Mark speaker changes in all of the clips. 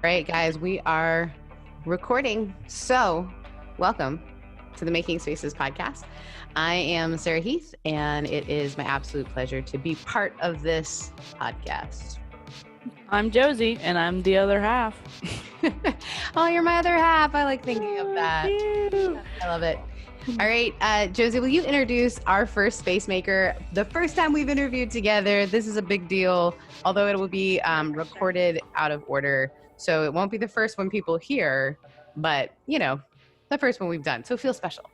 Speaker 1: right, guys, we are recording. So, welcome to the Making Spaces podcast. I am Sarah Heath, and it is my absolute pleasure to be part of this podcast.
Speaker 2: I'm Josie, and I'm the other half.
Speaker 1: Oh, you're my other half. I like thinking of that.
Speaker 2: Cute.
Speaker 1: I love it. All right, Josie, will you introduce our first space maker? The first time we've interviewed together. This is a big deal, although it will be recorded out of order. So it won't be the first one people hear, but, you know, the first one we've done. So feel special.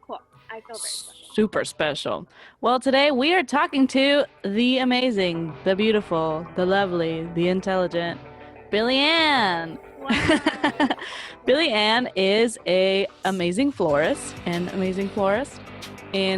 Speaker 3: Cool. I feel very special.
Speaker 2: Super special. Well, today we are talking to the amazing, the beautiful, the lovely, the intelligent Billiann.
Speaker 3: Wow.
Speaker 2: Billiann is an amazing florist in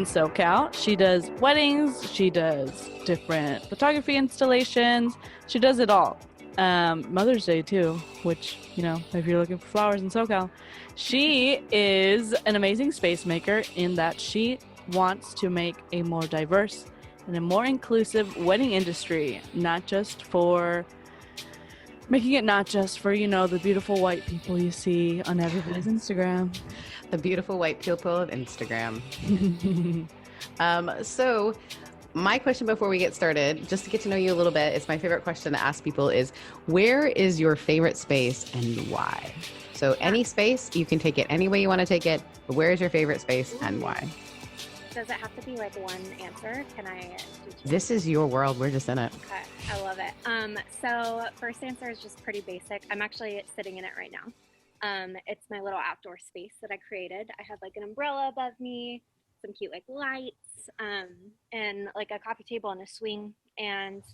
Speaker 2: SoCal. She does weddings, she does different photography installations, she does it all. Mother's Day too, which, you know, if you're looking for flowers in SoCal. She is an amazing space maker in that she wants to make a more diverse and a more inclusive wedding industry, making it not just for, you know, the beautiful white people you see on everybody's Instagram.
Speaker 1: The beautiful white people of Instagram. So my question before we get started, just to get to know you a little bit, it's my favorite question to ask people is, where is your favorite space and why? So any space, you can take it any way you want to take it, but where is your favorite space and why?
Speaker 3: Does it have to be like one answer? Can I do two?
Speaker 1: This is your world. We're just in it.
Speaker 3: Okay, I love it. So first answer is just pretty basic. I'm actually sitting in it right now. It's my little outdoor space that I created. I have like an umbrella above me, some cute like lights, and like a coffee table and a swing. And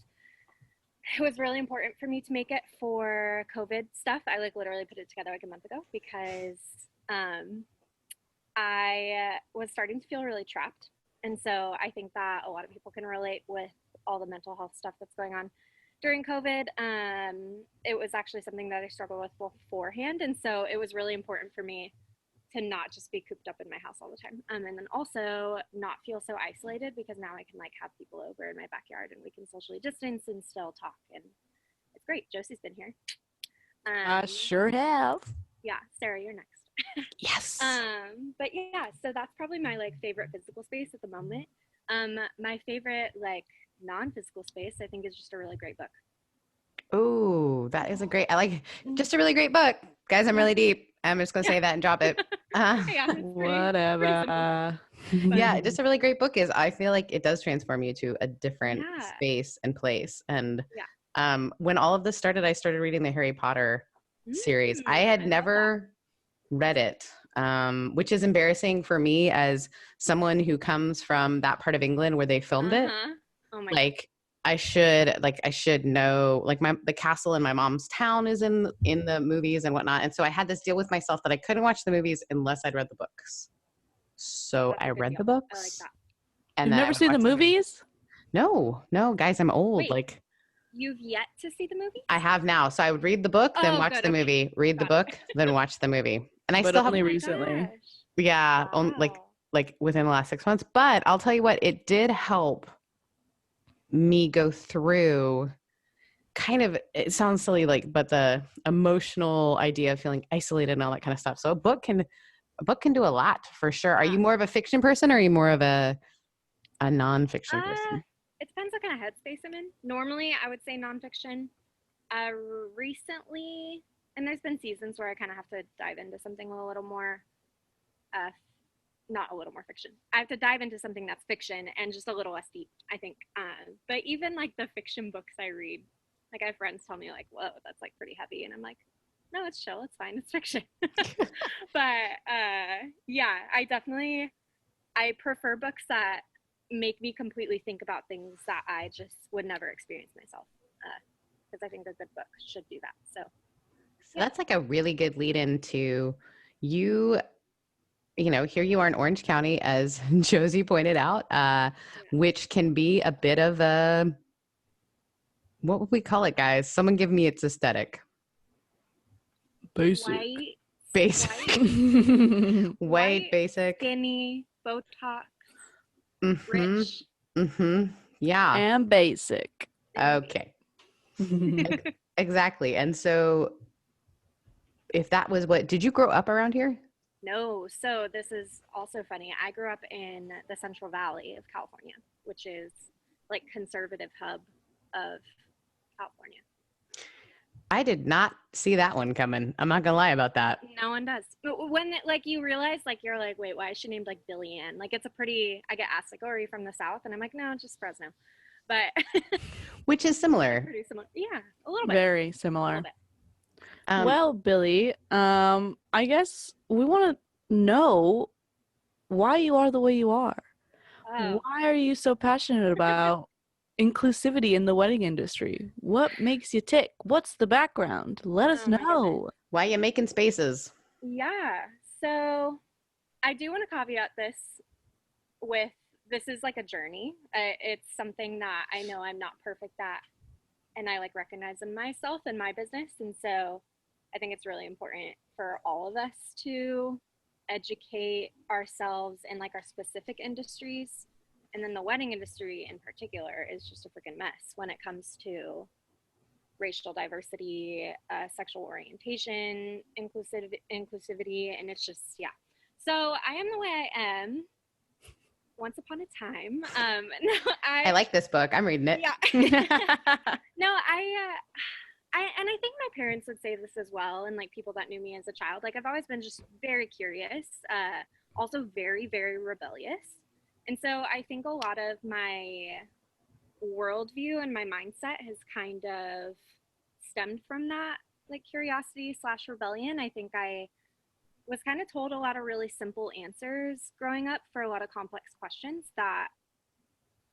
Speaker 3: it was really important for me to make it for COVID stuff. I like literally put it together like a month ago because I was starting to feel really trapped. And so I think that a lot of people can relate with all the mental health stuff that's going on during COVID. It was actually something that I struggled with beforehand. And so it was really important for me to not just be cooped up in my house all the time. And then also not feel so isolated, because now I can like have people over in my backyard and we can socially distance and still talk. And it's great. Josie's been here.
Speaker 2: I sure have.
Speaker 3: Yeah, Sarah, you're next.
Speaker 1: Yes.
Speaker 3: But yeah, so that's probably my like favorite physical space at the moment. My favorite like non-physical space, I think, is just a really great book.
Speaker 1: Oh, that is just a really great book. Guys, I'm really deep. I'm just going to say that and drop it.
Speaker 3: Yeah,
Speaker 2: Whatever.
Speaker 1: Yeah, just a really great book is, I feel like it does transform you to a different space and place. And when all of this started, I started reading the Harry Potter series. I had never read it, which is embarrassing for me as someone who comes from that part of England where they filmed it.
Speaker 3: Oh my
Speaker 1: like I should know, like the castle in my mom's town is in the movies and whatnot. And so I had this deal with myself that I couldn't watch the movies unless I'd read the books. So I read the books.
Speaker 3: I like that.
Speaker 1: And
Speaker 2: You've never seen the movies?
Speaker 1: No, guys, I'm old.
Speaker 3: Wait. You've yet to see the movie?
Speaker 1: I have now. So I would read the book, then watch the movie. Read the book, then watch the movie. And I still
Speaker 2: only
Speaker 1: have
Speaker 2: recently.
Speaker 1: Yeah,
Speaker 3: Wow.
Speaker 1: like within the last 6 months. But I'll tell you what, it did help me go through kind of, it sounds silly, but the emotional idea of feeling isolated and all that kind of stuff. So a book can do a lot for sure. Are you more of a fiction person or are you more of a nonfiction person?
Speaker 3: It depends what kind of headspace I'm in. Normally, I would say nonfiction. Recently, and there's been seasons where I kind of have to dive into something a little more, not a little more fiction. I have to dive into something that's fiction and just a little less deep, I think. But even like the fiction books I read, like I have friends tell me like, whoa, that's like pretty heavy. And I'm like, no, it's chill. It's fine. It's fiction. But yeah, I prefer books that make me completely think about things that I just would never experience myself. Because I think a good book should do that. So
Speaker 1: that's like a really good lead into you know, here you are in Orange County, as Josie pointed out, which can be a bit of a, what would we call it, guys? Someone give me its aesthetic.
Speaker 2: Basic.
Speaker 1: White, basic.
Speaker 3: Skinny, Botox, rich.
Speaker 1: Yeah.
Speaker 2: And basic.
Speaker 1: Okay. Exactly. And so if that was what, did you grow up around here?
Speaker 3: No, so this is also funny. I grew up in the Central Valley of California, which is like conservative hub of California.
Speaker 1: I did not see that one coming. I'm not gonna lie about that.
Speaker 3: No one does. But when like you realize, like you're like, wait, why is she named like Billiann? Like it's a pretty. I get asked like, oh, are you from the South? And I'm like, no, just Fresno. But
Speaker 1: Which is similar.
Speaker 3: pretty similar. Yeah, a little bit.
Speaker 2: Very
Speaker 3: A
Speaker 2: similar.
Speaker 3: little bit.
Speaker 2: Well, Billy, I guess we want to know why you are the way you are.
Speaker 3: Oh.
Speaker 2: Why are you so passionate about inclusivity in the wedding industry? What makes you tick? What's the background? Let us
Speaker 3: Oh my
Speaker 2: know.
Speaker 1: Why are you making spaces?
Speaker 3: Yeah. So I do want to caveat this with this is like a journey. It's something that I know I'm not perfect at, and I like recognize in myself and my business. And so I think it's really important for all of us to educate ourselves in like our specific industries. And then the wedding industry in particular is just a freaking mess when it comes to racial diversity, sexual orientation, inclusivity, and it's just, yeah. So I am the way I am. Once upon a time. No,
Speaker 1: I like this book. I'm reading it.
Speaker 3: Yeah. No, and I think my parents would say this as well, and like people that knew me as a child. Like I've always been just very curious, also very, very rebellious. And so I think a lot of my worldview and my mindset has kind of stemmed from that, like curiosity / rebellion. I think I was kind of told a lot of really simple answers growing up for a lot of complex questions that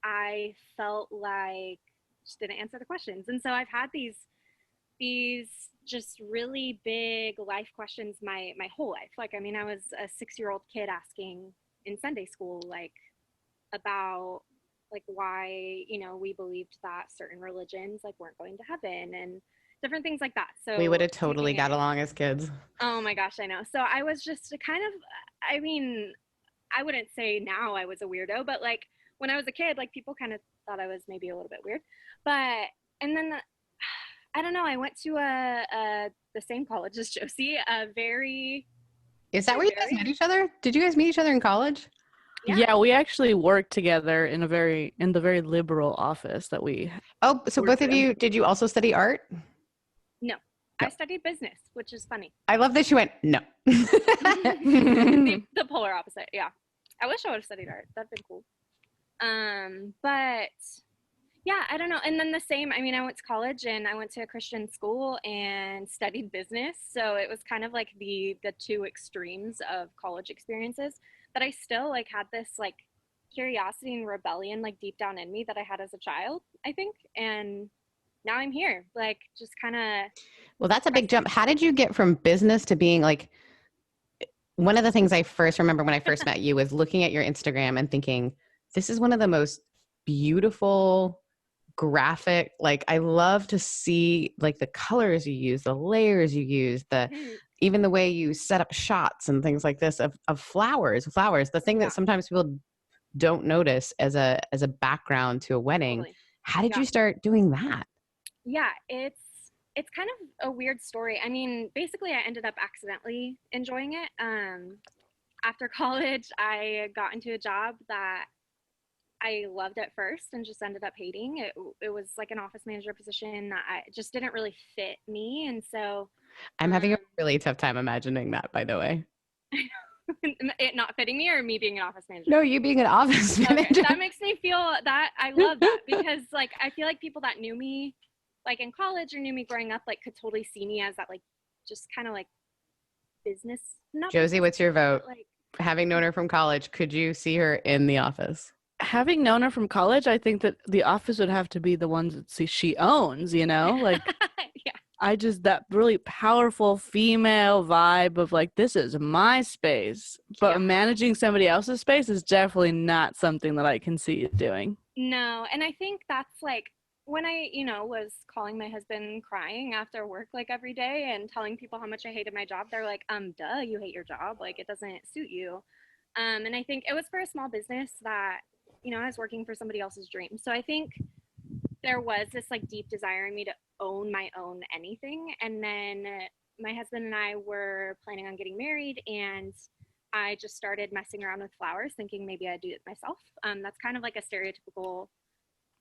Speaker 3: I felt like just didn't answer the questions. And so I've had these just really big life questions my whole life. Like, I mean, I was a 6-year-old kid asking in Sunday school, like, about like why, we believed that certain religions like weren't going to heaven and different things like that. So
Speaker 1: we would have totally got along as kids.
Speaker 3: Oh my gosh, I know. So I was just kind of, I mean, I wouldn't say now I was a weirdo, but like when I was a kid, like people kind of thought I was maybe a little bit weird. But, and then I don't know, I went to the same college as Josie,
Speaker 1: Is that where you guys met each other? Did you guys meet each other in college?
Speaker 2: Yeah, we actually worked together in the very liberal office that we.
Speaker 1: Oh, so both of you, did you also study art?
Speaker 3: No. I studied business, which is funny.
Speaker 1: I love that you went, no.
Speaker 3: the polar opposite, yeah. I wish I would have studied art. That'd been cool. But yeah, I don't know. And then the same, I mean, I went to college and I went to a Christian school and studied business. So it was kind of like the two extremes of college experiences. But I still like had this like curiosity and rebellion like deep down in me that I had as a child, I think. And now I'm here, like just kind of.
Speaker 1: Well, that's a big jump. How did you get from business to being like, one of the things I first remember when I first met you was looking at your Instagram and thinking, this is one of the most beautiful graphic, like I love to see like the colors you use, the layers you use, even the way you set up shots and things like this of flowers, the thing that sometimes people don't notice as a background to a wedding. Totally. How did you start doing that?
Speaker 3: Yeah, it's kind of a weird story. I mean, basically I ended up accidentally enjoying it. After college, I got into a job that I loved at first and just ended up hating. It was like an office manager position that I just didn't really fit me. And so
Speaker 1: I'm having a really tough time imagining that, by the way.
Speaker 3: It not fitting me or me being an office manager?
Speaker 1: No, you being an office manager.
Speaker 3: Okay, that makes me feel that I love that because like I feel like people that knew me like in college or knew me growing up like could totally see me as that like just kind of like business.
Speaker 1: Josie, what's your vote? Like, having known her from college, could you see her in the office?
Speaker 2: Having known her from college, I think that the office would have to be the ones that she owns, like yeah. I just, that really powerful female vibe of like, this is my space, but managing somebody else's space is definitely not something that I can see you doing.
Speaker 3: No. And I think that's like when I, was calling my husband crying after work, like every day and telling people how much I hated my job, they're like, duh, you hate your job. Like it doesn't suit you. And I think it was for a small business that, I was working for somebody else's dream. So I think there was this like deep desire in me to own my own anything. And then my husband and I were planning on getting married, and I just started messing around with flowers, thinking maybe I'd do it myself. That's kind of like a stereotypical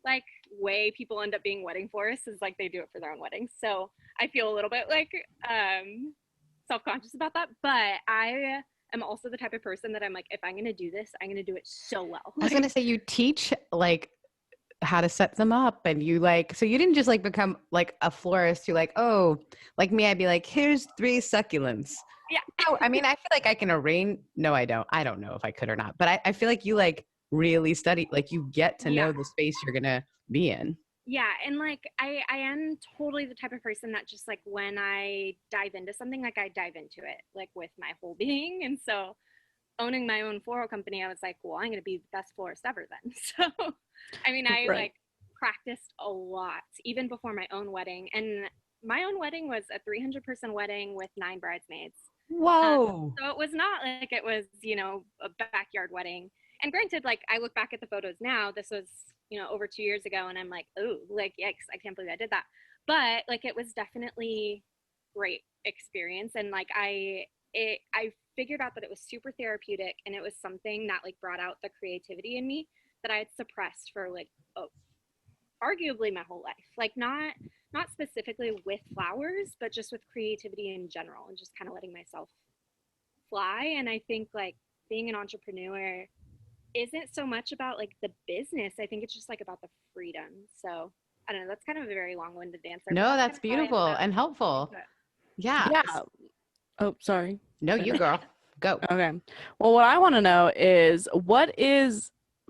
Speaker 3: like way people end up being wedding florists, is like they do it for their own weddings. So I feel a little bit like self-conscious about that, but I am also the type of person that I'm like, if I'm going to do this, I'm going to do it so well.
Speaker 1: I was going to say, you teach like how to set them up, and you like, so you didn't just like become like a florist who like, oh, like me, I'd be like, here's 3 succulents.
Speaker 3: Yeah.
Speaker 1: No, I mean, I feel like I can arrange. No, I don't know if I could or not, but I feel like you like really study, like you get to know the space you're going to be in.
Speaker 3: Yeah, and like I am totally the type of person that just like when I dive into something, like I dive into it like with my whole being. And so owning my own floral company, I was like, well, I'm going to be the best florist ever then. So, I mean, I like practiced a lot even before my own wedding. And my own wedding was a 300-person wedding with 9 bridesmaids.
Speaker 1: Whoa.
Speaker 3: So it was not like it was, you know, a backyard wedding. And granted, like I look back at the photos now, this was, you know, over 2 years ago, and I'm like, oh, like, yikes, I can't believe I did that. But like, it was definitely great experience. And like, I figured out that it was super therapeutic, and it was something that like brought out the creativity in me that I had suppressed for like, arguably my whole life. Like not specifically with flowers, but just with creativity in general, and just kind of letting myself fly. And I think like being an entrepreneur isn't so much about like the business. I think it's just like about the freedom. So I don't know, that's kind of a very long-winded answer.
Speaker 1: No, that's beautiful and helpful. Yeah.
Speaker 2: Oh, sorry.
Speaker 1: No, you girl. Go.
Speaker 2: Okay. Well, what I want to know is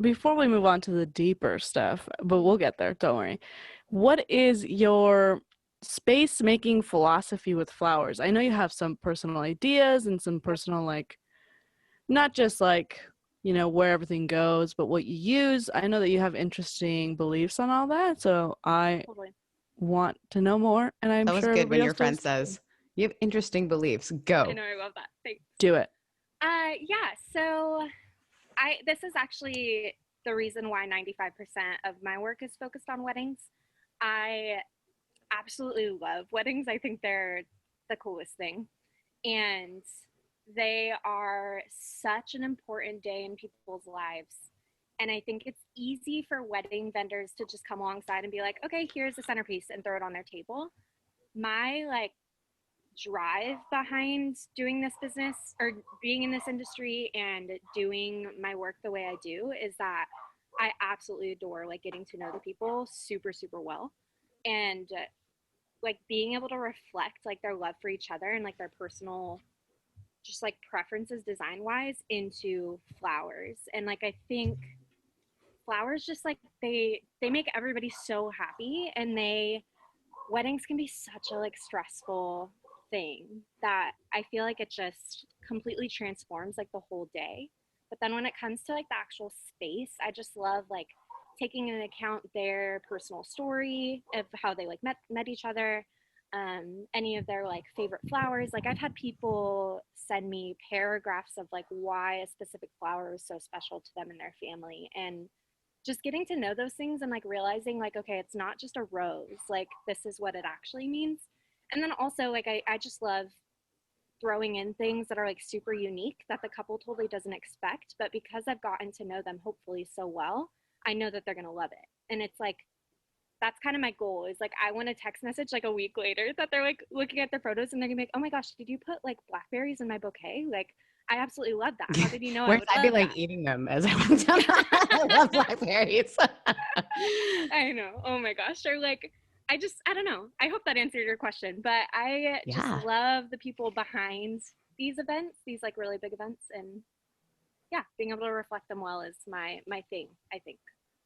Speaker 2: before we move on to the deeper stuff, but we'll get there, don't worry. What is your space making philosophy with flowers? I know you have some personal ideas and some personal, like, not just like, you know, where everything goes, but what you use. I know that you have interesting beliefs on all that, so I want to know more. And I'm sure
Speaker 1: that was good when your friend says you have interesting beliefs. Go.
Speaker 3: I know, I love that. Thanks.
Speaker 2: Do it.
Speaker 3: Yeah. So this is actually the reason why 95% of my work is focused on weddings. I absolutely love weddings. I think they're the coolest thing, and they are such an important day in people's lives. And I think it's easy for wedding vendors to just come alongside and be like, okay, here's the centerpiece, and throw it on their table. My like drive behind doing this business or being in this industry and doing my work the way I do is that I absolutely adore like getting to know the people super, super well. And like being able to reflect like their love for each other and like their personal just like preferences design wise into flowers. And like I think flowers just like they make everybody so happy, and weddings can be such a like stressful thing that I feel like it just completely transforms like the whole day. But then when it comes to like the actual space, I just love like taking into account their personal story of how they like met each other, any of their like favorite flowers. Like I've had people send me paragraphs of like why a specific flower is so special to them and their family, and just getting to know those things and like realizing like, okay, it's not just a rose, like this is what it actually means. And then also like I just love throwing in things that are like super unique that the couple totally doesn't expect, but because I've gotten to know them hopefully so well, I know that they're gonna love it. And it's like that's kind of my goal, is like I want a text message like a week later that they're like looking at their photos and they're gonna be like, oh my gosh, did you put like blackberries in my bouquet? Like I absolutely love that. How did you know?
Speaker 1: I'd be like eating them as I went down. I love blackberries.
Speaker 3: I know. Oh my gosh. Or like I don't know. I hope that answered your question, but I just love the people behind these events, these like really big events, and yeah, being able to reflect them well is my thing, I think.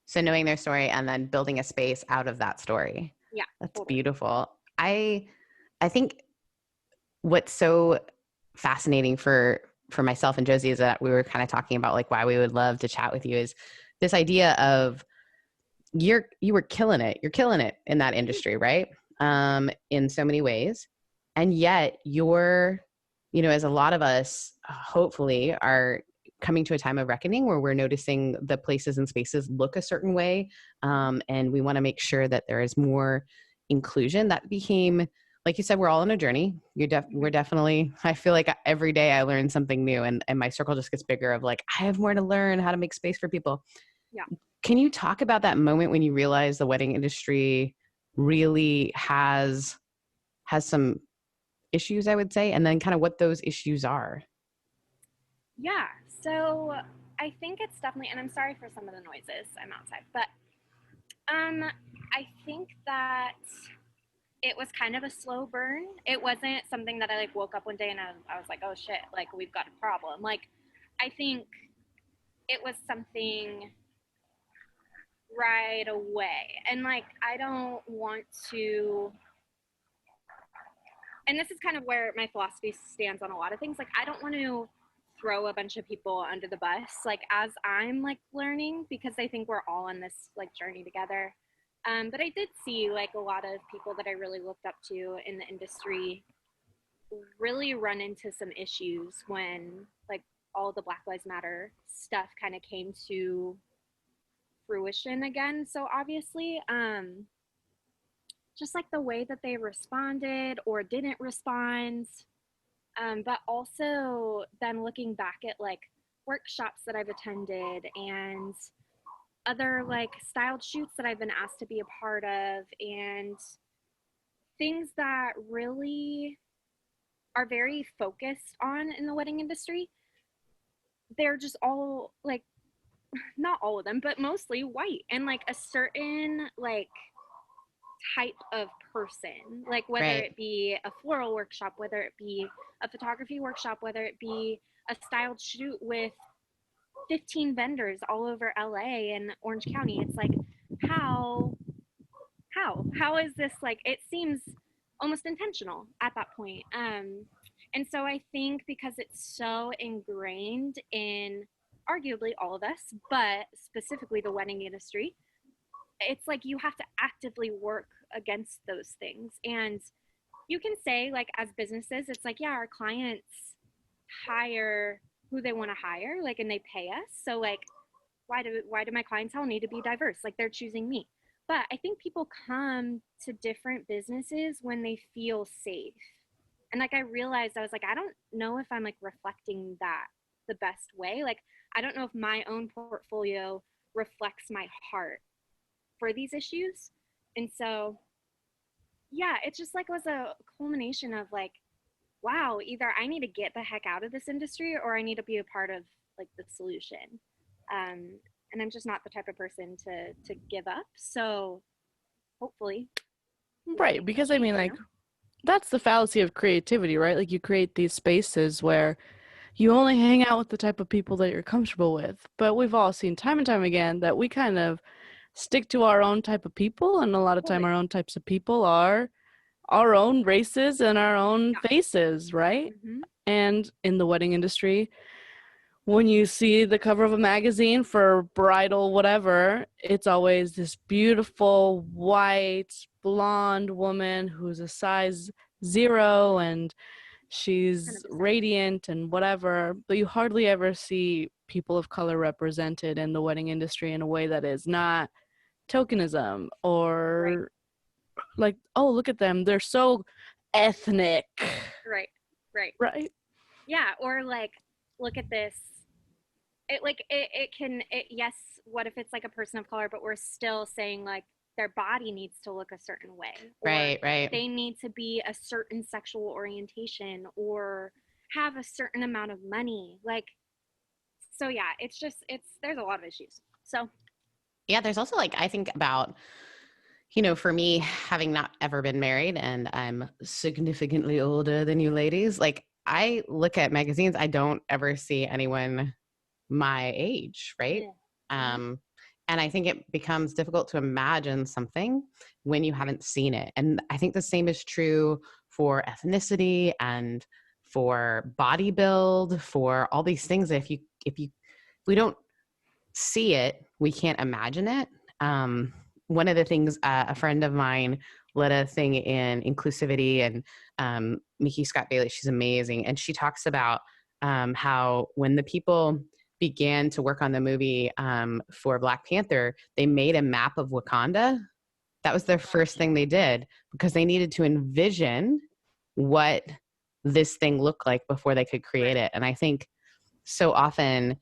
Speaker 1: So knowing their story and then building a space out of that story.
Speaker 3: Yeah.
Speaker 1: That's totally beautiful. I think what's so fascinating for myself and Josie is that we were kind of talking about like why we would love to chat with you is this idea of you were killing it. You're killing it in that industry, right? In so many ways. And yet you're, you know, as a lot of us hopefully are coming to a time of reckoning where we're noticing the places and spaces look a certain way. And we want to make sure that there is more inclusion. That became like you said, we're all on a journey. We're definitely, I feel like every day I learn something new, and my circle just gets bigger of like, I have more to learn, how to make space for people.
Speaker 3: Yeah.
Speaker 1: Can you talk about that moment when you realize the wedding industry really has some issues, I would say, and then kind of what those issues are?
Speaker 3: Yeah. So I think it's definitely, and I'm sorry for some of the noises. I'm outside, but I think that it was kind of a slow burn. It wasn't something that I like woke up one day and I was like, oh shit, like we've got a problem. Like, I think it was something right away. And like, I don't want to, and this is kind of where my philosophy stands on a lot of things. Like, I don't want to throw a bunch of people under the bus, like as I'm like learning, because I think we're all on this like journey together. But I did see like a lot of people that I really looked up to in the industry really run into some issues when like all the Black Lives Matter stuff kind of came to fruition again. So obviously, just like the way that they responded or didn't respond, but also then looking back at like workshops that I've attended and other like styled shoots that I've been asked to be a part of, and things that really are very focused on in the wedding industry. They're just all like, not all of them, but mostly white, and like a certain like type of person, like whether
Speaker 1: Right.
Speaker 3: it be a floral workshop, whether it be a photography workshop, whether it be a styled shoot with 15 vendors all over LA and Orange County. It's like, how is this, like, it seems almost intentional at that point. And so I think because it's so ingrained in arguably all of us, but specifically the wedding industry, it's like you have to actively work against those things. And you can say, like, as businesses, it's like, yeah, our clients hire who they want to hire, like, and they pay us. So like, why do my clientele need to be diverse? Like, they're choosing me. But I think people come to different businesses when they feel safe. And like, I realized, I was like, I don't know if I'm like reflecting that the best way. Like, I don't know if my own portfolio reflects my heart for these issues. And so, yeah, it's just like was a culmination of like, wow, either I need to get the heck out of this industry or I need to be a part of like the solution. And I'm just not the type of person to give up. So hopefully.
Speaker 2: Right, because I mean, like, that's the fallacy of creativity, right? Like, you create these spaces where you only hang out with the type of people that you're comfortable with. But we've all seen time and time again that we kind of stick to our own type of people, and a lot of time our own types of people are our own races and our own faces, right?
Speaker 3: Mm-hmm.
Speaker 2: And in the wedding industry, when you see the cover of a magazine for bridal whatever, it's always this beautiful white blonde woman who's a size 0 and she's
Speaker 3: 100%.
Speaker 2: radiant and whatever, but you hardly ever see people of color represented in the wedding industry in a way that is not tokenism or like, oh, look at them, they're so ethnic. Right.
Speaker 3: Yeah, or like, look at this. Yes, what if it's like a person of color, but we're still saying like their body needs to look a certain way.
Speaker 1: Right.
Speaker 3: They need to be a certain sexual orientation or have a certain amount of money. Like, so yeah, there's a lot of issues. So
Speaker 1: Yeah, there's also like, I think about, for me, having not ever been married and I'm significantly older than you ladies, like I look at magazines, I don't ever see anyone my age, right?
Speaker 3: Yeah.
Speaker 1: And I think it becomes difficult to imagine something when you haven't seen it. And I think the same is true for ethnicity and for body build, for all these things that if we don't see it, we can't imagine it. One of the things, a friend of mine led a thing in Inclusivity, and Mickey Scott Bailey, she's amazing. And she talks about how when the people began to work on the movie for Black Panther, they made a map of Wakanda That was their first thing they did because they needed to envision what this thing looked like before they could create it. And I think so often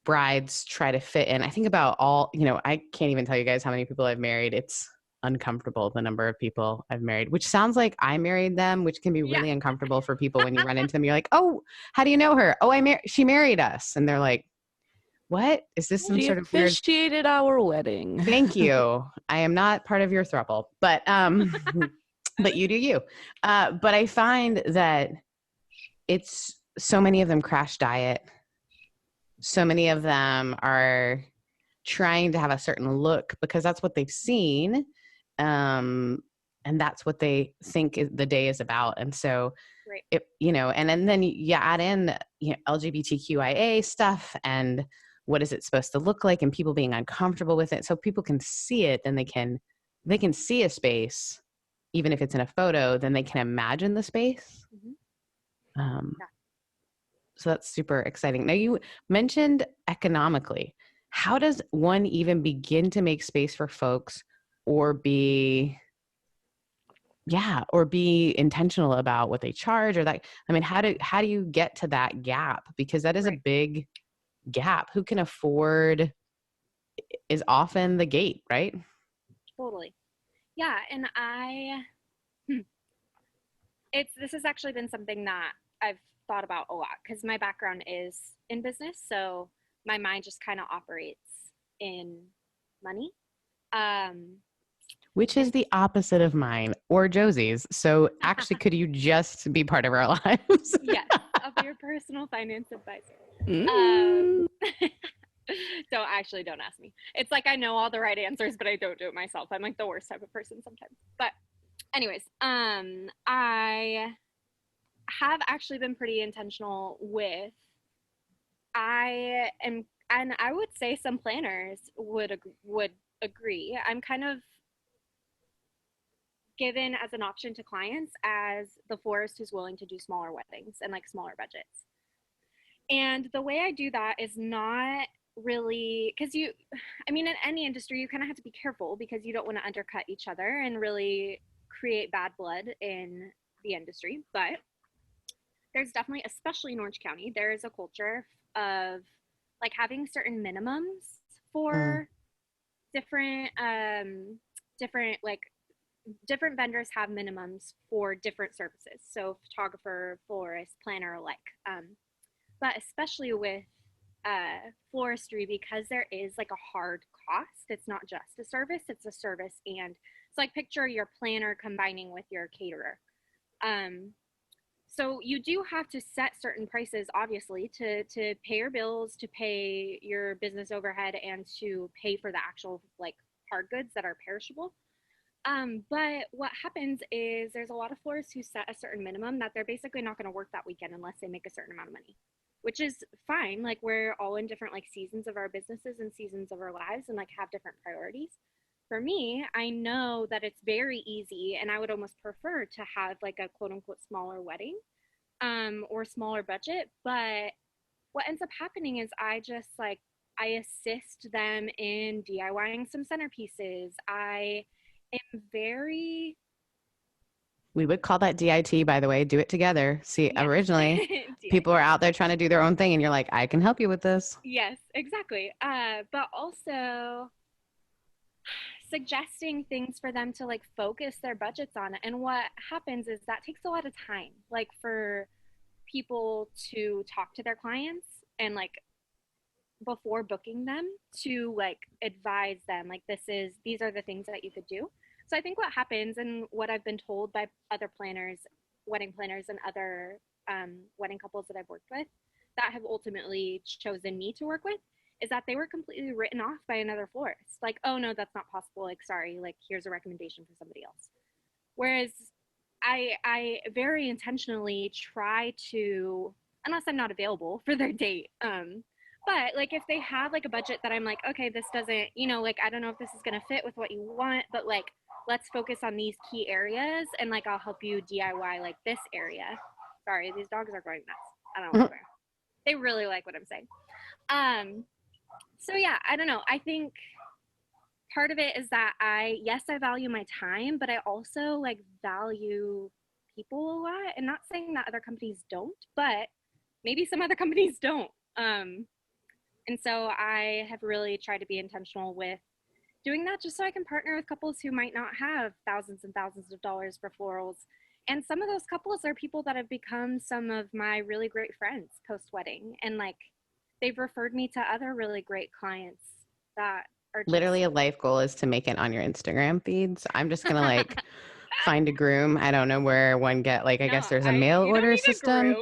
Speaker 1: brides try to fit in. I think about I can't even tell you guys how many people I've married. It's uncomfortable, the number of people I've married, which sounds like I married them, which can be really uncomfortable for people when you run into them. You're like, oh, how do you know her? Oh, she married us. And they're like, what? Is this some sort of weird?
Speaker 2: She officiated our wedding.
Speaker 1: Thank you. I am not part of your throuple, but but you do you. But I find that it's so many of them crash diet. So many of them are trying to have a certain look because that's what they've seen. And that's what they think the day is about. And so, and then you add in LGBTQIA stuff and what is it supposed to look like and people being uncomfortable with it. So people can see it, then they can see a space, even if it's in a photo, then they can imagine the space. Mm-hmm. So that's super exciting. Now you mentioned economically. How does one even begin to make space for folks or be intentional about what they charge or that? I mean, how do you get to that gap? Because that is a big gap. Who can afford is often the gate, right?
Speaker 3: Totally. Yeah. And this has actually been something that I've thought about a lot because my background is in business. So my mind just kind of operates in money.
Speaker 1: Which is the opposite of mine or Josie's. So actually, could you just be part of our lives?
Speaker 3: Yes, I'll be your personal finance advisor. Don't ask me. It's like I know all the right answers, but I don't do it myself. I'm like the worst type of person sometimes. But anyways, I have actually been pretty intentional with, and I would say some planners would agree. I'm kind of given as an option to clients as the florist who's willing to do smaller weddings and like smaller budgets. And the way I do that is not really because in any industry, you kind of have to be careful because you don't want to undercut each other and really create bad blood in the industry. But there's definitely, especially in Orange County, there is a culture of like having certain minimums for different vendors have minimums for different services. So photographer, florist, planner alike. But especially with floristry, because there is like a hard cost. It's not just a service, it's a service. And it's like picture your planner combining with your caterer. So you do have to set certain prices, obviously, to pay your bills, to pay your business overhead, and to pay for the actual like hard goods that are perishable. But what happens is there's a lot of florists who set a certain minimum that they're basically not going to work that weekend unless they make a certain amount of money, which is fine. Like we're all in different like seasons of our businesses and seasons of our lives and like have different priorities. For me, I know that it's very easy and I would almost prefer to have like a quote unquote smaller wedding or smaller budget. But what ends up happening is I assist them in DIYing some centerpieces. I am very...
Speaker 1: We would call that DIT, by the way, do it together. See, yes. Originally, people are out there trying to do their own thing, and you're like, I can help you with this.
Speaker 3: Yes, exactly. But also suggesting things for them to like focus their budgets on. And what happens is that takes a lot of time, like for people to talk to their clients and like before booking them to like advise them, like these are the things that you could do. So I think what happens and what I've been told by other planners, wedding planners and other wedding couples that I've worked with that have ultimately chosen me to work with is that they were completely written off by another florist. Like, oh no, that's not possible. Like, sorry, like here's a recommendation for somebody else. Whereas I very intentionally try to, unless I'm not available for their date, but like if they have like a budget that I'm like, okay, this doesn't, like I don't know if this is gonna fit with what you want, but like let's focus on these key areas and like I'll help you DIY like this area. Sorry, these dogs are going nuts. I don't know what they really like what I'm saying. So yeah, I don't know. I think part of it is that I value my time, but I also like value people a lot. And not saying that other companies don't, but maybe some other companies don't. And so I have really tried to be intentional with doing that just so I can partner with couples who might not have thousands and thousands of dollars for florals. And some of those couples are people that have become some of my really great friends post-wedding. And like, they've referred me to other really great clients that are just...
Speaker 1: Literally a life goal is to make it on your Instagram feeds. I'm just going to like find a groom. I don't know where one get, like, I guess there's a mail order system.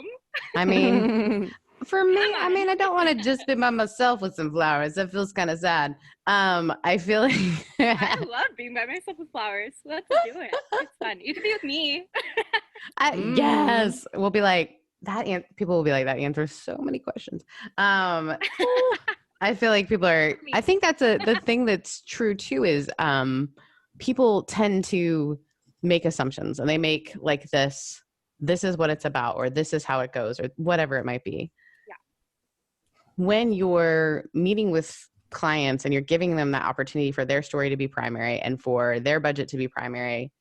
Speaker 1: I mean, for me, I mean, I don't want to just be by myself with some flowers. That feels kind of sad. I feel like
Speaker 3: I love being by myself with flowers. Let's do it. It's fun. You can be with me.
Speaker 1: Yes. We'll be like, people will be like, that answers so many questions. I feel like people are, I think that's the thing that's true too is people tend to make assumptions and they make like this is what it's about, or this is how it goes, or whatever it might be.
Speaker 3: Yeah.
Speaker 1: When you're meeting with clients and you're giving them that opportunity for their story to be primary and for their budget to be primary,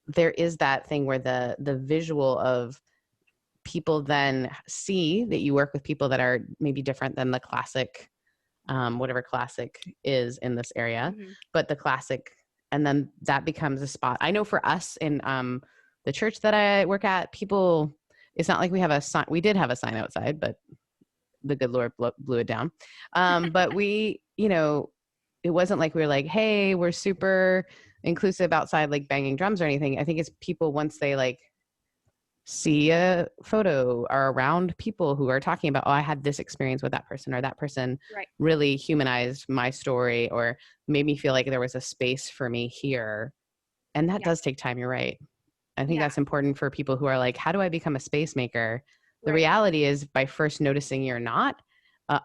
Speaker 1: there is that thing where the visual of people then see that you work with people that are maybe different than the classic, whatever classic is in this area, but the classic, and then that becomes a spot. I know for us in the church that I work at, people, it's not like we have a sign. We did have a sign outside, but the good Lord blew it down. But we, it wasn't like we were like, hey, we're super inclusive outside, like banging drums or anything. I think it's people, once they like see a photo or around people who are talking about, oh, I had this experience with that person, or that person really humanized my story or made me feel like there was a space for me here. And that does take time. You're right. I think that's important for people who are like, how do I become a space maker? The reality is by first noticing you're not,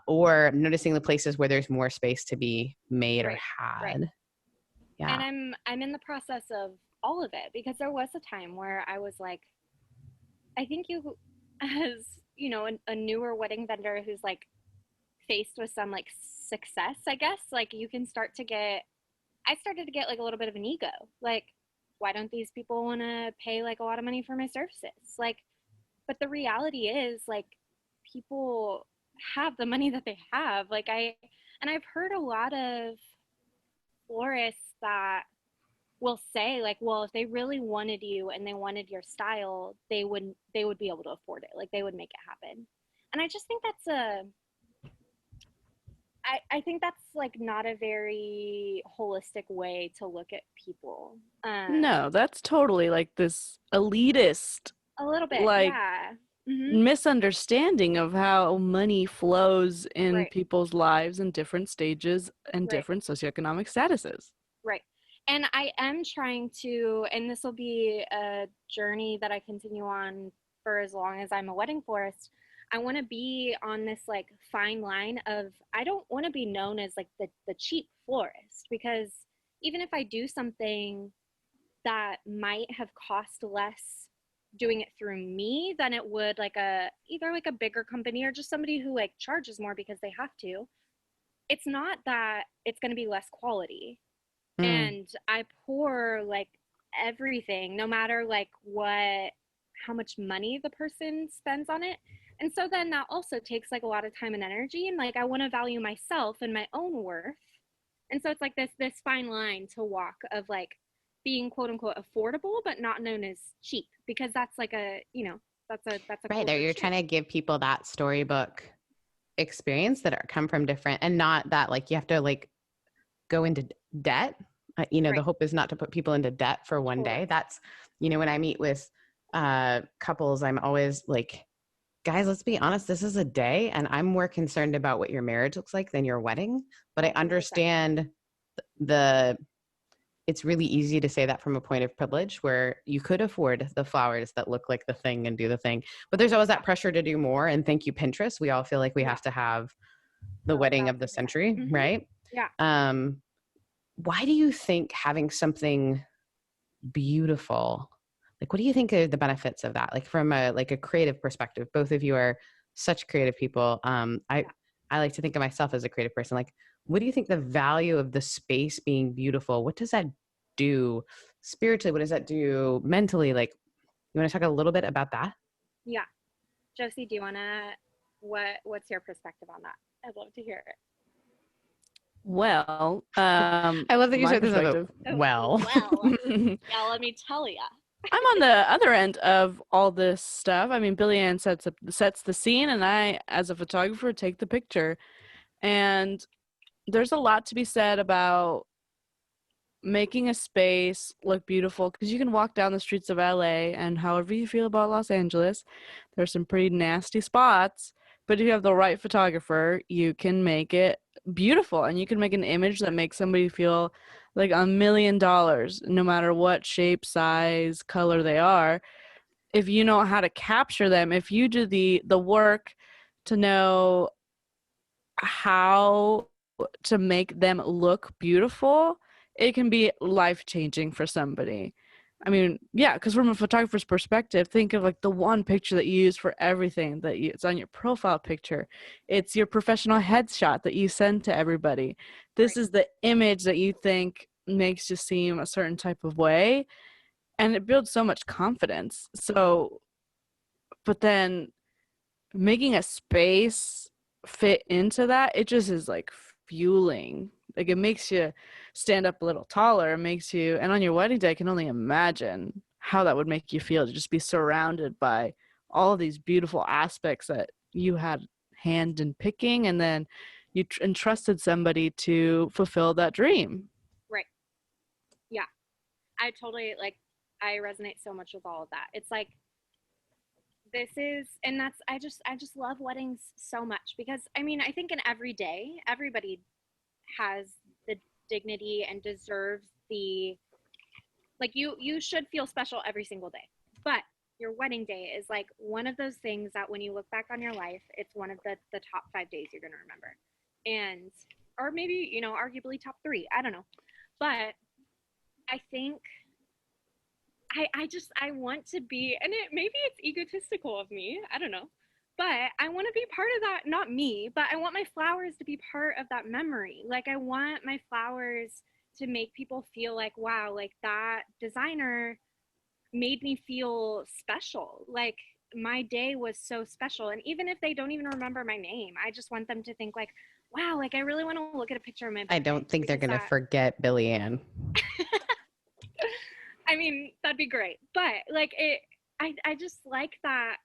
Speaker 1: or noticing the places where there's more space to be made or had. Yeah.
Speaker 3: And I'm in the process of all of it, because there was a time where I was like, I think you, as a newer wedding vendor who's like faced with some like success, I guess, like you can I started to get like a little bit of an ego. Like, why don't these people want to pay like a lot of money for my services? Like, but the reality is like people have the money that they have. Like I've heard a lot of florists that will say like, well, if they really wanted you and they wanted your style, they would be able to afford it. Like they would make it happen. And I just think I think that's like not a very holistic way to look at people.
Speaker 2: No, that's totally like this elitist,
Speaker 3: a little bit,
Speaker 2: like
Speaker 3: Mm-hmm.
Speaker 2: misunderstanding of how money flows in people's lives in different stages and different socioeconomic statuses.
Speaker 3: Right. And I am trying to, and this will be a journey that I continue on for as long as I'm a wedding florist. I want to be on this like fine line of, I don't want to be known as like the cheap florist, because even if I do something that might have cost less doing it through me than it would like either like a bigger company or just somebody who like charges more because they have to, it's not that it's going to be less quality. And I pour like everything, no matter like how much money the person spends on it. And so then that also takes like a lot of time and energy, and like I want to value myself and my own worth. And so it's like this fine line to walk of like being quote unquote affordable but not known as cheap, because that's like that's a
Speaker 1: right there. You're trying to give people that storybook experience that come from different, and not that like you have to like go into debt. The hope is not to put people into debt for one day. That's, when I meet with couples, I'm always like, guys, let's be honest, this is a day, and I'm more concerned about what your marriage looks like than your wedding. But I understand it's really easy to say that from a point of privilege where you could afford the flowers that look like the thing and do the thing. But there's always that pressure to do more. And thank you, Pinterest. We all feel like we have to have the wedding of the century, right?
Speaker 3: Yeah.
Speaker 1: Why do you think having something beautiful, like what do you think are the benefits of that? Like from a creative perspective, both of you are such creative people. I like to think of myself as a creative person. Like, what do you think the value of the space being beautiful, what does that do spiritually? What does that do mentally? Like, you want to talk a little bit about that?
Speaker 3: Yeah. Josie, do you want to, what's your perspective on that? I'd love to hear it.
Speaker 2: Well,
Speaker 1: I love that you
Speaker 2: my
Speaker 1: said this.
Speaker 2: perspective.
Speaker 3: Well, yeah, let me tell you.
Speaker 2: I'm on the other end of all this stuff. I mean, Billiann sets the scene, and I, as a photographer, take the picture. And there's a lot to be said about making a space look beautiful, because you can walk down the streets of LA, and however you feel about Los Angeles, there's some pretty nasty spots. But if you have the right photographer, you can make it beautiful, and you can make an image that makes somebody feel like $1 million, no matter what shape, size, color they are. If you know how to capture them, if you do the work to know how to make them look beautiful, it can be life-changing for somebody. I mean, yeah, because from a photographer's perspective, think of like the one picture that you use for everything, it's on your profile picture. It's your professional headshot that you send to everybody. This is the image that you think makes you seem a certain type of way, and it builds so much confidence. So, but then making a space fit into that, it just is like fueling. Like, it makes you stand up a little taller. It makes you, and on your wedding day, I can only imagine how that would make you feel to just be surrounded by all of these beautiful aspects that you had hand in picking, and then you entrusted somebody to fulfill that dream.
Speaker 3: Right. Yeah. I totally, like, I resonate so much with all of that. It's like, this is, and that's, I just love weddings so much, because I mean, I think in every day, everybody has the dignity and deserves the, like, you should feel special every single day, but your wedding day is like one of those things that when you look back on your life, it's one of the top 5 days you're going to remember. And, or maybe, you know, arguably top 3, I don't know. But I think I want to be, and maybe it's egotistical of me, I don't know, but I want to be part of that, not me, but I want my flowers to be part of that memory. Like, I want my flowers to make people feel like, wow, like that designer made me feel special. Like, my day was so special. And even if they don't even remember my name, I just want them to think like, wow, like I really want to look at a picture of my
Speaker 1: I don't think they're going to forget Billiann.
Speaker 3: I mean, that'd be great. But like I just like that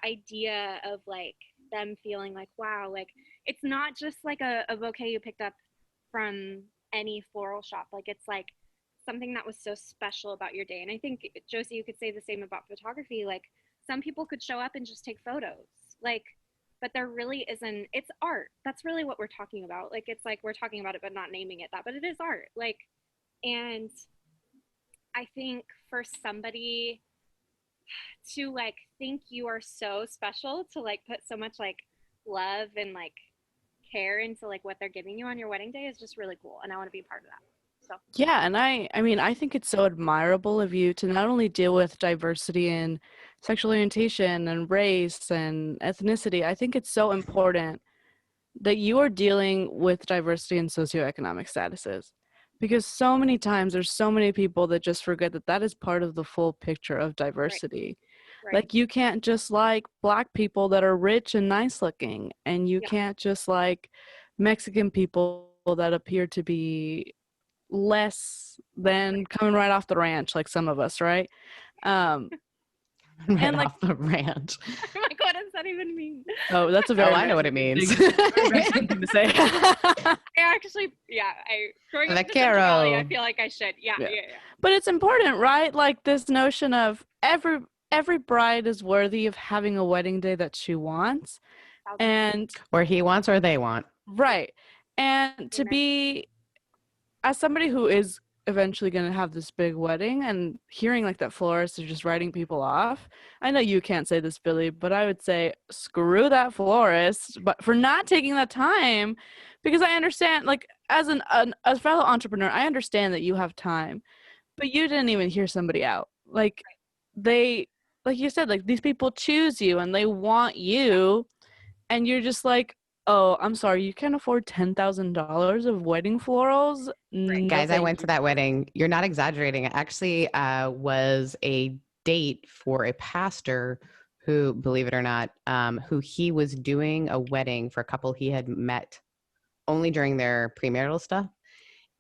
Speaker 3: idea of like them feeling like, wow, like it's not just like a bouquet you picked up from any floral shop. Like, it's like something that was so special about your day. And I think, Josie, you could say the same about photography. Like, some people could show up and just take photos, like, but there really isn't, it's art. That's really what we're talking about. Like, it's like we're talking about it but not naming it that, but it is art. Like, and I think for somebody to like think you are so special, to like put so much like love and like care into like what they're giving you on your wedding day is just really cool, and I want to be a part of that. So
Speaker 2: yeah, and I mean, I think it's so admirable of you to not only deal with diversity in sexual orientation and race and ethnicity. I think it's so important that you are dealing with diversity in socioeconomic statuses, because so many times there's so many people that just forget that that is part of the full picture of diversity.
Speaker 3: right.
Speaker 2: Like, you can't just like Black people that are rich and nice looking, and you can't just like Mexican people that appear to be less than coming right off the ranch, like some of us, right?
Speaker 1: Right
Speaker 2: and like
Speaker 1: off the ranch.
Speaker 3: Oh my God, what does that even mean?
Speaker 2: Oh, that's a very
Speaker 1: I know what it means.
Speaker 2: thing to say.
Speaker 3: I actually, growing up in Central Valley, I feel like I should. Yeah.
Speaker 2: But it's important, right? Like, this notion of every bride is worthy of having a wedding day that she wants, and
Speaker 1: or he wants, or they want.
Speaker 2: Right. And to be, as somebody who is eventually going to have this big wedding, and hearing like that florists are just writing people off, I know you can't say this, Billy, but I would say screw that florist, but for not taking that time, because I understand, like, as a fellow entrepreneur, I understand that you have time, but you didn't even hear somebody out. Like, they, like you said, like, these people choose you and they want you, and you're just like, Oh, I'm sorry. You can't afford $10,000 of wedding florals? No,
Speaker 1: Guys, I
Speaker 2: thank
Speaker 1: went
Speaker 2: you.
Speaker 1: to that wedding. You're not exaggerating. It actually was a date for a pastor who, believe it or not, who he was doing a wedding for a couple he had met only during their premarital stuff.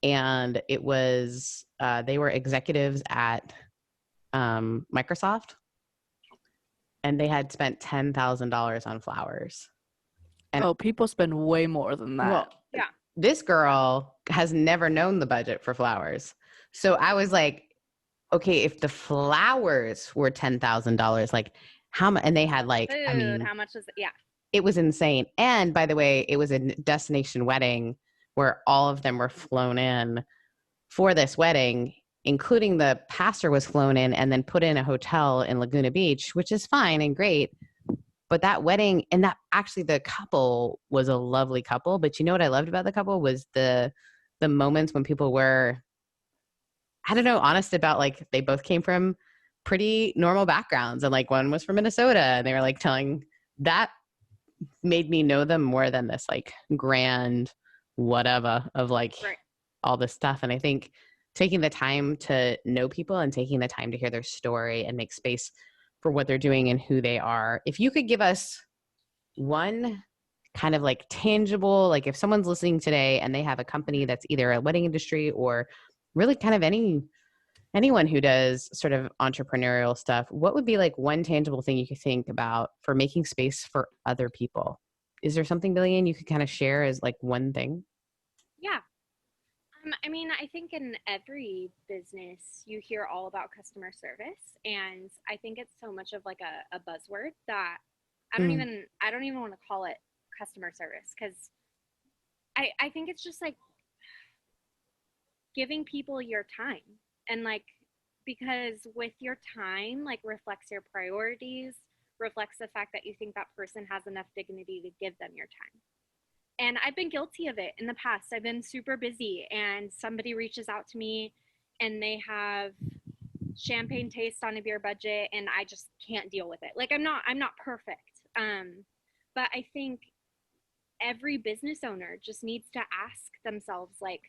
Speaker 1: And it was, they were executives at Microsoft, and they had spent $10,000 on flowers. And
Speaker 2: Oh, people spend way more than that.
Speaker 1: well,
Speaker 3: Yeah.
Speaker 1: this girl has never known the budget for flowers. So I was like, okay, if the flowers were $10,000, like how much? And they had like,
Speaker 3: Food,
Speaker 1: I mean,
Speaker 3: how much was it? Yeah.
Speaker 1: it was insane. And by the way, it was a destination wedding where all of them were flown in for this wedding, including the pastor was flown in and then put in a hotel in Laguna Beach, which is fine and great. But that wedding, and that actually the couple was a lovely couple. But you know what I loved about the couple was the moments when people were, I don't know, honest about like they both came from pretty normal backgrounds, and like one was from Minnesota, and they were like telling that made me know them more than this like grand whatever of like
Speaker 3: Right.
Speaker 1: all this stuff. And I think taking the time to know people and taking the time to hear their story and make space for what they're doing and who they are. If you could give us one kind of like tangible, like if someone's listening today and they have a company that's either a wedding industry or really kind of anyone who does sort of entrepreneurial stuff, what would be like one tangible thing you could think about for making space for other people? Is there something, Billiann, you could kind of share as like one thing?
Speaker 3: Yeah. I mean, I think in every business you hear all about customer service, and I think it's so much of like a buzzword that I don't even want to call it customer service, because I think it's just like giving people your time, and like, because with your time like reflects your priorities, reflects the fact that you think that person has enough dignity to give them your time. And I've been guilty of it in the past. I've been super busy and somebody reaches out to me and they have champagne taste on a beer budget and I just can't deal with it. Like I'm not perfect. But I think every business owner just needs to ask themselves, like,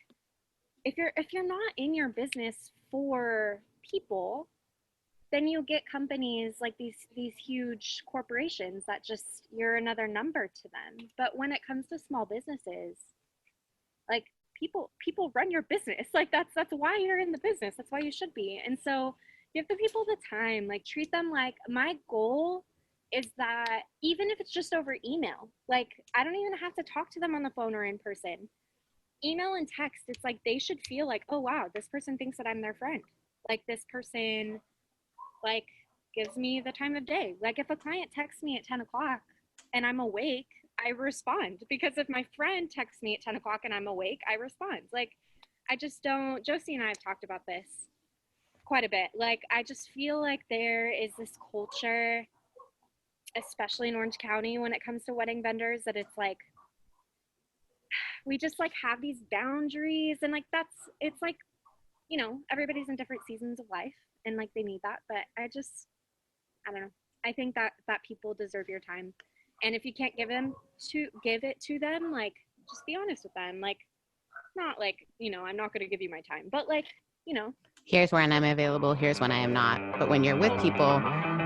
Speaker 3: if you're not in your business for people, then you get companies like these huge corporations that just, you're another number to them. But when it comes to small businesses, like people run your business. Like that's why you're in the business. That's why you should be. And so give the people the time, like treat them like, my goal is that even if it's just over email, like I don't even have to talk to them on the phone or in person. Email and text, it's like they should feel like, oh wow, this person thinks that I'm their friend. Like this person like gives me the time of day. Like if a client texts me at 10 o'clock and I'm awake, I respond, because if my friend texts me at 10 o'clock and I'm awake, I respond. Like I just don't, Josie and I have talked about this quite a bit. Like I just feel like there is this culture, especially in Orange County when it comes to wedding vendors, that it's like we just like have these boundaries, and like it's like, you know, everybody's in different seasons of life and like they need that. But I don't know. I think that people deserve your time. And if you can't give it to them, like just be honest with them. Like not like, you know, I'm not going to give you my time, but like, you know,
Speaker 1: Here's when I'm available, here's when I am not. But when you're with people,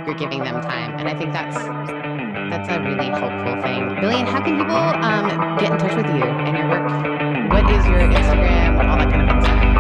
Speaker 1: you're giving them time. And I think that's a really helpful thing. Billiann, how can people get in touch with you and your work? What is your Instagram, all that kind of fun stuff?